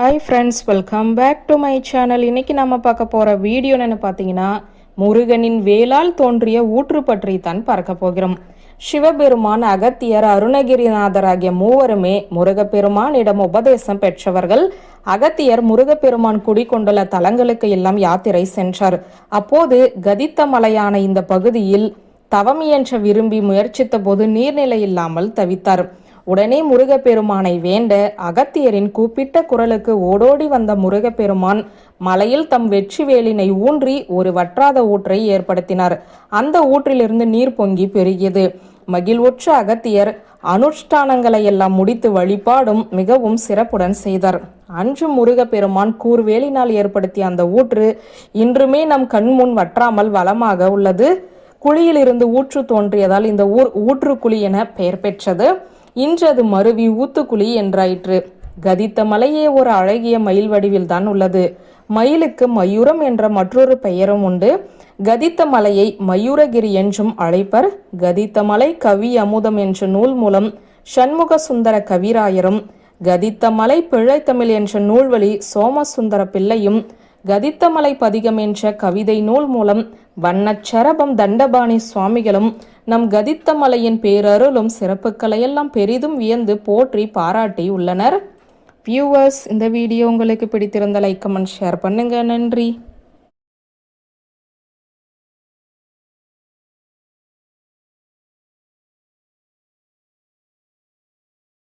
Hi friends, welcome back to my channel. இன்றைக்கி நம்ம பார்க்க போகிற வீடியோ என்னென்னு பார்த்தீங்கன்னா, முருகனின் வேளால் தோன்றிய ஊற்று பற்றி தான் பார்க்க போகிறோம். சிவபெருமான், அகத்தியர், அருணகிரிநாதர் ஆகிய மூவருமே முருகப்பெருமானிடம் உபதேசம் பெற்றவர்கள். அகத்தியர் முருகப்பெருமான் குடிகொண்டுள்ள தலங்களுக்கு எல்லாம் யாத்திரை சென்றார். அப்போது கதித்த மலையான இந்த பகுதியில் தவம் இயன்ற விரும்பி முயற்சித்த போது நீர்நிலை இல்லாமல் தவித்தார். உடனே முருகப்பெருமானை வேண்ட அகத்தியரின் கூப்பிட்ட குரலுக்கு ஓடோடி வந்த முருகப்பெருமான் மலையில் தம் வெற்றி வேலினை ஊன்றி ஒரு வற்றாத ஊற்றை ஏற்படுத்தினார். அந்த ஊற்றிலிருந்து நீர் பொங்கி பெருகியது. மகிழ்வுற்ற அகத்தியர் அனுஷ்டானங்களை எல்லாம் முடித்து வழிபாடும் மிகவும் சிறப்புடன் செய்தார். அன்று முருகப்பெருமான் கூர்வேலினால் ஏற்படுத்திய அந்த ஊற்று இன்றுமே நம் கண்முன் வற்றாமல் வளமாக உள்ளது. குழியிலிருந்து ஊற்று தோன்றியதால் இந்த ஊற்று குழி என பெயர் பெற்றது. இன்று அது மருவி ஊத்துக்குழி என்றாயிற்று. கதித்த மலையே ஒரு அழகிய மயில் வடிவில் தான் உள்ளது. மயிலுக்கு மயூரம் என்ற மற்றொரு பெயரும் உண்டு. கதித்த மலையை மயூரகிரி என்றும் அழைப்பர். கதித்த மலை கவி அமுதம் என்ற நூல் மூலம் சண்முக சுந்தர கவிராயரும், கதித்த மலை பிழைத்தமிழ் என்ற நூல்வழி சோமசுந்தர பிள்ளையும், கதித்தமலை பதிகம் என்ற கவிதை நூல் மூலம் வண்ணச்சரபம் தண்டபாணி சுவாமிகளும் நம் கதித்தமலையின் பேரருளும் சிறப்புகளையெல்லாம் பெரிதும் வியந்து போற்றி பாராட்டி உள்ளனர். வியூவர்ஸ், இந்த வீடியோ உங்களுக்கு பிடித்திருந்த லைக், கமெண்ட், ஷேர் பண்ணுங்க. நன்றி.